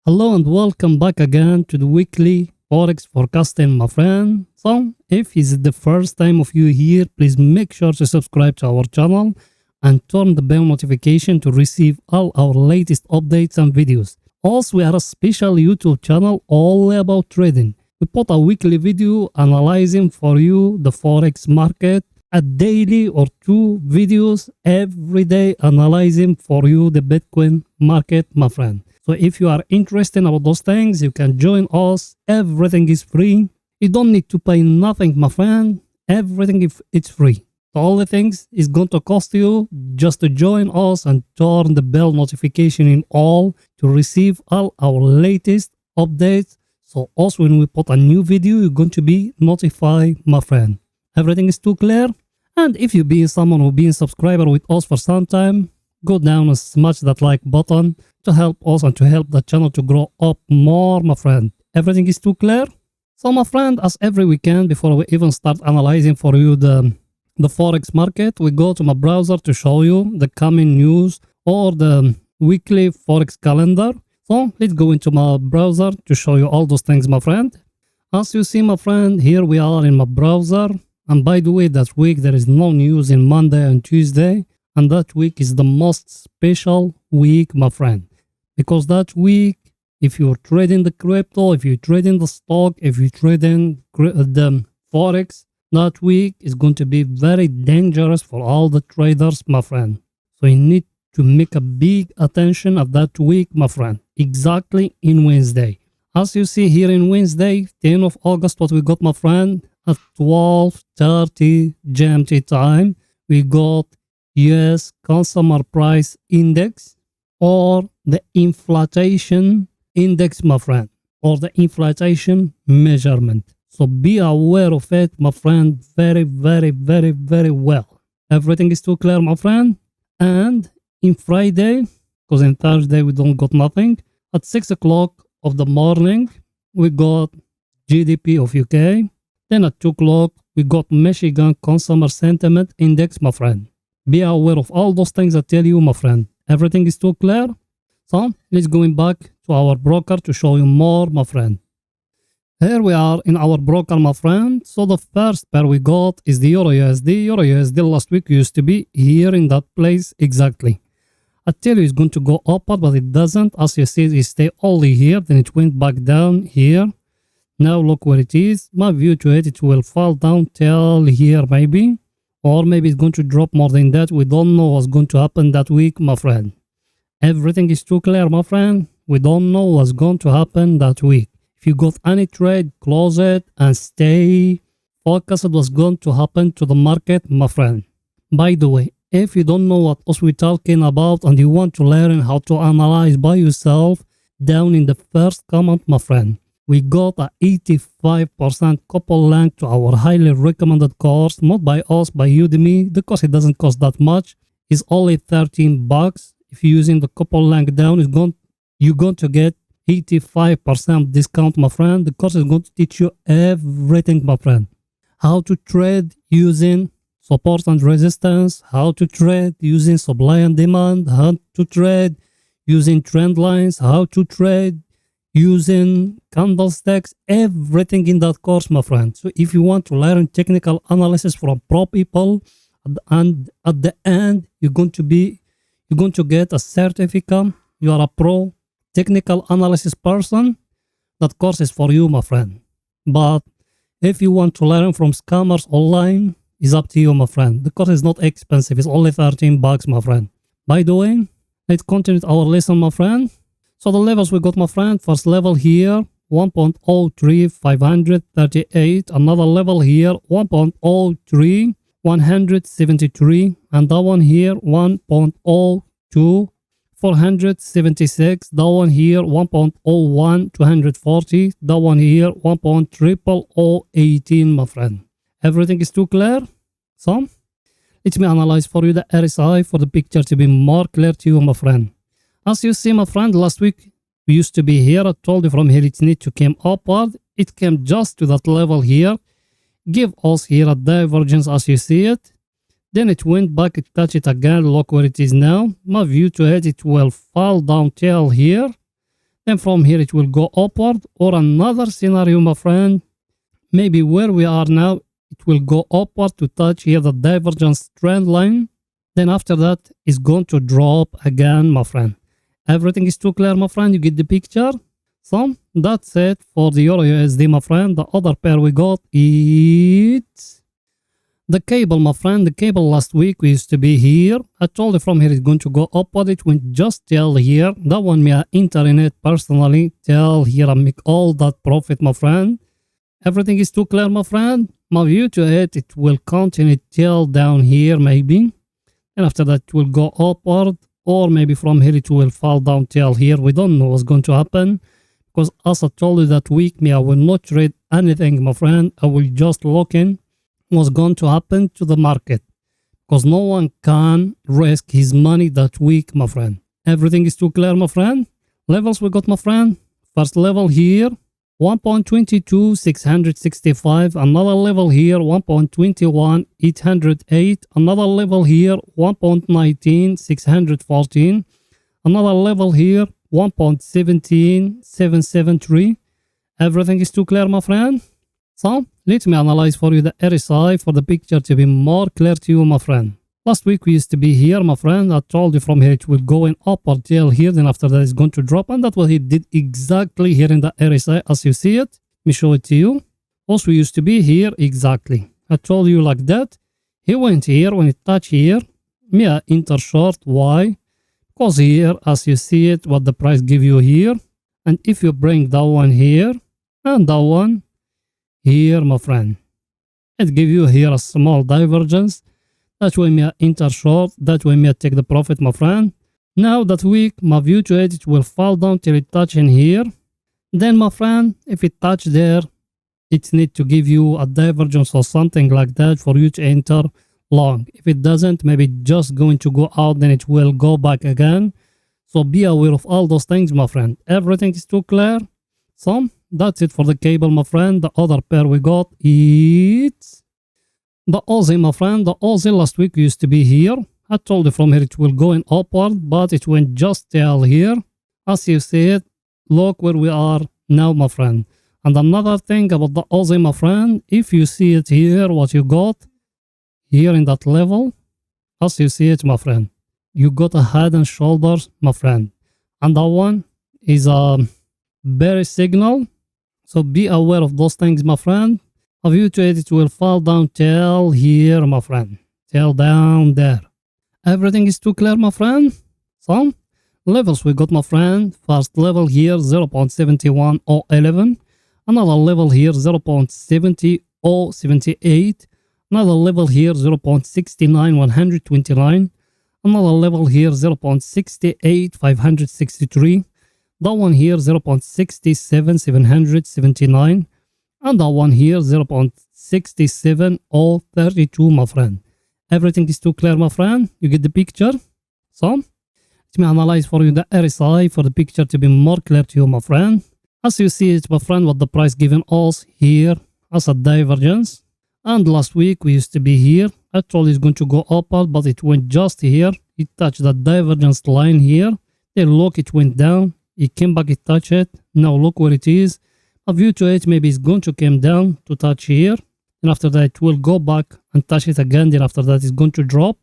Hello and welcome back again to the weekly Forex forecasting, my friend. So, if it's the first time of you here, please make sure to subscribe to our channel and turn the bell notification to receive all our latest updates and videos. Also, we are a special YouTube channel all about trading. We put a weekly video analyzing for you the Forex market, a daily or two videos every day analyzing for you the Bitcoin market, my friend. So if you are interested about those things, you can join us. Everything is free. You don't need to pay nothing, my friend. Everything it's free. The only things is going to cost you just to join us and turn the bell notification in all to receive all our latest updates. So also when we put a new video, you're going to be notified, my friend. Everything is too clear. And if you be someone who been a subscriber with us for some time, go down and smash that like button to help us and to help the channel to grow up more, my friend. Everything is too clear? So, my friend, as every weekend, before we even start analyzing for you the Forex market, we go to my browser to show you the coming news or the weekly Forex calendar. So, let's go into my browser to show you all those things, my friend. As you see, my friend, here we are in my browser. And by the way, that week there is no news in Monday and Tuesday. And that week is the most special week, my friend. Because that week, if you're trading the crypto, if you're trading the stock, if you're trading the Forex, that week is going to be very dangerous for all the traders, my friend. So you need to make a big attention of that week, my friend. Exactly in Wednesday. As you see here in Wednesday, 10th of August, what we got, my friend, at 12:30 GMT time, we got US Consumer Price Index or the inflation index, my friend, or the inflation measurement. So be aware of it, my friend, very, very, very, very well. Everything is too clear, my friend. And in Friday, because in Thursday we don't got nothing, at 6 o'clock of the morning, we got GDP of UK. Then at 2 o'clock, we got Michigan Consumer Sentiment Index, my friend. Be aware of all those things I tell you, my friend. Everything is too clear? So, let's go back to our broker to show you more, my friend. Here we are in our broker, my friend. So, the first pair we got is the EURUSD. EURUSD last week used to be here in that place exactly. I tell you it's going to go upward, but it doesn't. As you see, it stay only here. Then it went back down here. Now look where it is. My view to it will fall down till here maybe. Or maybe it's going to drop more than that. We don't know what's going to happen that week, my friend. Everything is too clear, my friend. We don't know what's going to happen that week. If you got any trade, close it and stay focused on what's going to happen to the market, my friend. By the way, if you don't know what else we're talking about and you want to learn how to analyze by yourself, down in the first comment, my friend, we got a 85% couple link to our highly recommended course, not by us, by Udemy. The course, it doesn't cost that much. It's only 13 bucks. If you're using the couple link down, you're going to get 85% discount, my friend. The course is going to teach you everything, my friend. How to trade using support and resistance, how to trade using supply and demand, how to trade using trend lines, how to trade using candlesticks, everything in that course, my friend. So if you want to learn technical analysis from pro people, and at the end, you're going to get a certificate. You are a pro technical analysis person. That course is for you, my friend. But if you want to learn from scammers online, it's up to you, my friend. The course is not expensive. It's only 13 bucks, my friend. By the way, let's continue our lesson, my friend. So the levels we got, my friend, first level here, 1.03538. Another level here, 1.03173. And that one here, 1.02476. That one here, 1.01240. That one here, 1.00018, my friend. Everything is too clear? So, let me analyze for you the RSI for the picture to be more clear to you, my friend. As you see, my friend, last week we used to be here. I told you from here it needs to come upward. It came just to that level here. Give us here a divergence as you see it. Then it went back, it touched it again. Look where it is now. My view to it will fall down till here. Then from here it will go upward, or another scenario, my friend, maybe where we are now, it will go upward to touch here the divergence trend line. Then after that, it's going to drop again, my friend. Everything is too clear, my friend. You get the picture? So that's it for the EURUSD, my friend. The other pair we got is the cable, my friend. The cable last week we used to be here. I told you from here it's going to go upward. It went just till here. That one me I enter in it personally till here. I make all that profit, my friend. Everything is too clear, my friend. My view to it will continue till down here maybe. And after that it will go upward. Or maybe from here it will fall down till here. We don't know what's going to happen. Because as I told you that week, I will not trade anything, my friend. I will just look in what's going to happen to the market. Because no one can risk his money that week, my friend. Everything is too clear, my friend. Levels we got, my friend. First level here, 1.22, 665. Another level here, 1.21, 808. Another level here, 1.19, 614. Another level here, 1.17, 773. Everything is too clear, my friend. So let me analyze for you the RSI for the picture to be more clear to you, my friend. Last week we used to be here, my friend. I told you from here it will go in upward till here, then after that it's going to drop, and that's what he did exactly here in the RSI as you see it. Let me show it to you. Also we used to be here exactly. I told you like that. He went here. When it touched here, me I enter short. Why? Because here, as you see it, what the price give you here, and if you bring that one here and that one here, my friend, it give you here a small divergence. That way me I enter short. That way me I take the profit, my friend. Now that week, my view to it will fall down till it touch in here. Then, my friend, if it touch there, it need to give you a divergence or something like that for you to enter long. If it doesn't, maybe just going to go out, then it will go back again. So be aware of all those things, my friend. Everything is too clear. So that's it for the cable, my friend. The other pair we got is the Aussie, my friend. The Aussie last week used to be here. I told you from here it will go in upward, but it went just till here. As you see it, look where we are now, my friend. And another thing about the Aussie, my friend, if you see it here, what you got here in that level, as you see it, my friend, you got a head and shoulders, my friend. And that one is a bearish signal. So be aware of those things, my friend. A view to it will fall down till here, my friend. Till down there. Everything is too clear, my friend. So levels we got, my friend. First level here, 0.71011. Another level here, 0.70078. Another level here, 0.69129. Another level here, 0.68563. That one here, 0.67779. And that one here, 0.67032, my friend. Everything is too clear, my friend. You get the picture? So let me analyze for you the RSI for the picture to be more clear to you, my friend. As you see it, my friend, what the price given us here as a divergence. And last week we used to be here. I told it's going to go upward, but it went just here. It touched the divergence line here. Then look, it went down. It came back, it touched it. Now look where it is. A view to it, maybe it's going to come down to touch here. And after that, it will go back and touch it again. Then after that, it's going to drop.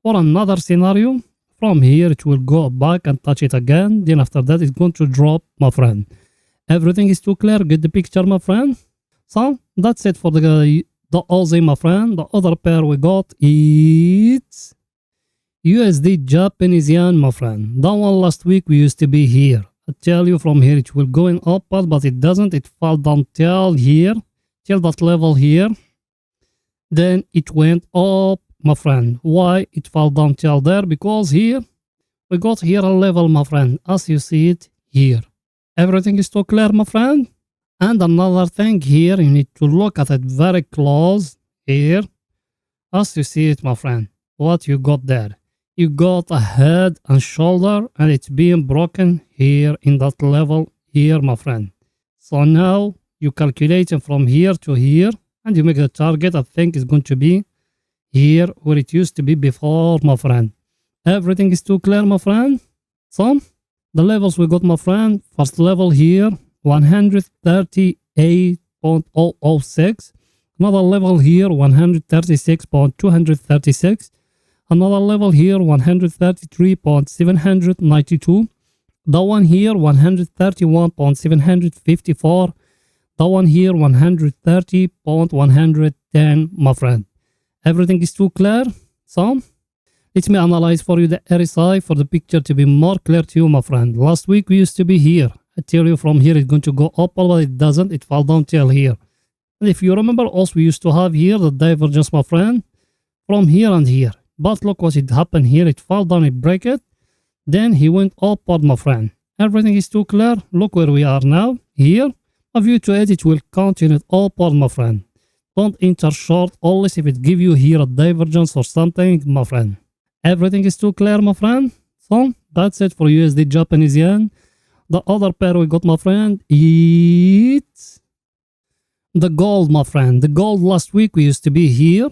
Or another scenario, from here, it will go back and touch it again. Then after that, it's going to drop, my friend. Everything is too clear. Get the picture, my friend. So that's it for the Aussie, my friend. The other pair we got is USD Japanese yen, my friend. That one last week we used to be here. I tell you from here it will go in upward, but it doesn't. It fell down till here, till that level here. Then it went up, my friend. Why it fell down till there? Because here we got here a level, my friend, as you see it here. Everything is too clear, my friend. And another thing here, you need to look at it very close here. As you see it, my friend, what you got there? You got a head and shoulder, and it's being broken here in that level here, my friend. So now you calculate it from here to here, and you make the target. I think is going to be here where it used to be before, my friend. Everything is too clear, my friend. So The levels we got, my friend, first level here, 138.006. Another level here, 136.236. Another level here, 133.792. The one here, 131.754. The one here, 130.110, my friend. Everything is too clear? So, let me analyze for you the RSI for the picture to be more clear to you, my friend. Last week we used to be here. I tell you from here it's going to go up, but it doesn't. It fall down till here. And if you remember, also we used to have here the divergence, my friend, from here and here. But look what it happened here. It fell down, it break it. Then he went upward, my friend. Everything is too clear. Look where we are now. Here, a view to it will continue upward, my friend. Don't enter short unless if it give you here a divergence or something, my friend. Everything is too clear, my friend. So that's it for USD Japanese yen. The other pair we got, my friend, it's the gold, my friend. The gold last week we used to be here.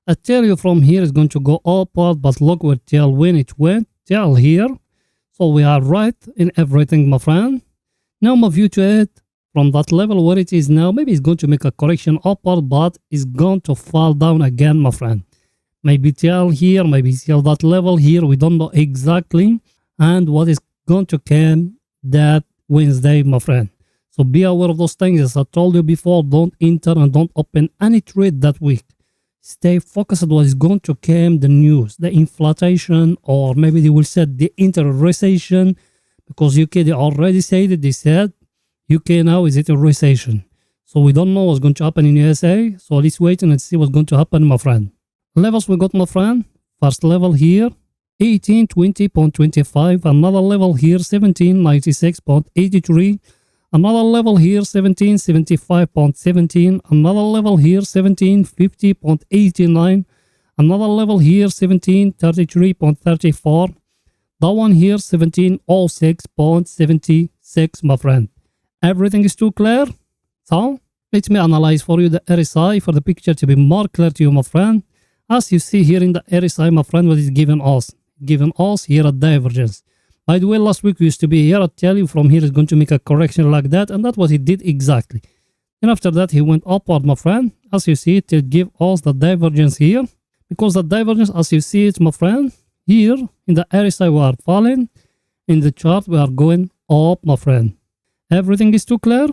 I tell you from here it's going to go upward, but look where till when it went till here. So we are right in everything, my friend. Now my view to it from that level where it is now, maybe it's going to make a correction upward, but it's going to fall down again, my friend. Maybe till here, maybe till that level here, we don't know exactly. And what is going to come that Wednesday, my friend. So be aware of those things. As I told you before, don't enter and don't open any trade that week. Stay focused on what is going to come, the news, the inflation, or maybe they will say the inter-recession, because UK, they already said it. They said UK now is it a recession. So we don't know what's going to happen in USA. So let's wait and see what's going to happen, my friend. Levels we got, my friend. First level here, 1820.25. Another level here, 1796.83. Another level here, 1775.17. Another level here, 1750.89. Another level here, 1733.34. That one here, 1706.76, my friend. Everything is too clear? So, let me analyze for you the RSI for the picture to be more clear to you, my friend. As you see here in the RSI, my friend, what is given us? Given us here a divergence. By the way, last week we used to be here. I tell you from here is going to make a correction like that, and that's what he did exactly. And after that, he went upward, my friend. As you see, it will give us the divergence here. Because the divergence, as you see it, my friend, here in the RSI we are falling. In the chart, we are going up, my friend. Everything is too clear?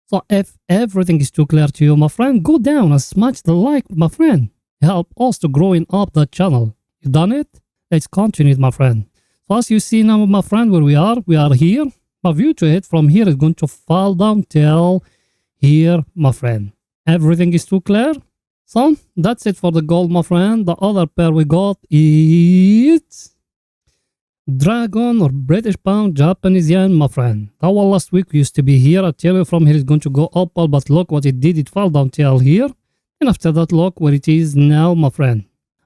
So if everything is too clear to you, my friend, go down and smash the like, my friend. Help us to growing up the channel. You done it? Let's continue, my friend. So as you see now, my friend, where we are here. My view to it from here is going to fall down till here, my friend. Everything is too clear? So that's it for the gold, my friend. The other pair we got is Dragon or British Pound, Japanese Yen, my friend. That one last week used to be here. I tell you from here is going to go up, but look what it did. It fell down till here. And after that, look where it is now, my friend.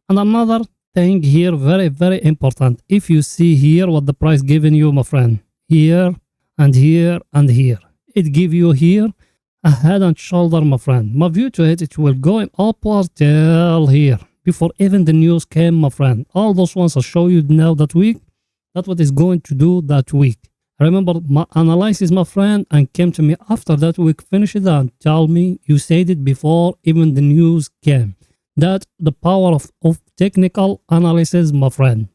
And another thing here, very, very important. If you see here what the price giving you, my friend, here and here and here, it give you here a head and shoulder, my friend. My view to it, it will go upward till here before even the news came, my friend. All those ones I show you now that week, that's what it's going to do that week. Remember my analysis, my friend, and came to me after that week, finish it and tell me you said it before even the news came. That's the power of technical analysis, my friend.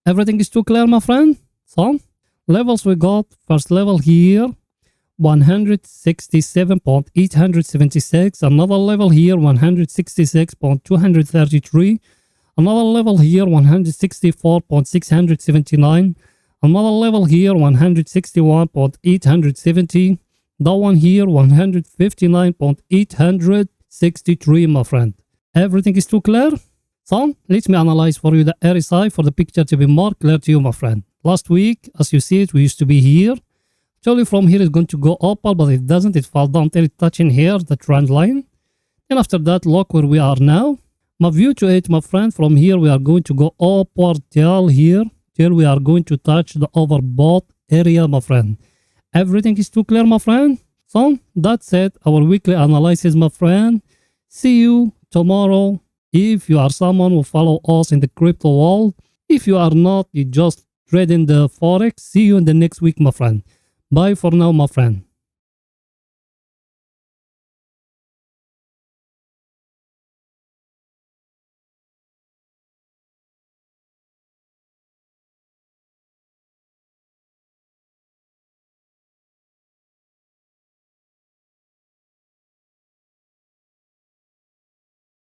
Everything is too clear, my friend? So, levels we got, first level here, 167.876. Another level here, 166.233. Another level here, 164.679. Another level here, 161.870. That one here, 159.863, my friend. Everything is too clear? So, let me analyze for you the RSI for the picture to be more clear to you, my friend. Last week, as you see it, we used to be here. Actually, from here, it's going to go up, but it doesn't. It falls down till it's touching here, the trend line. And after that, look where we are now. My view to it, my friend, from here, we are going to go upward till here, till we are going to touch the overbought area, my friend. Everything is too clear, my friend? So, that's it. Our weekly analysis, my friend. See you tomorrow. If you are someone who follow us in the crypto world, if you are not, you just trading the Forex. See you in the next week, my friend. Bye for now, my friend.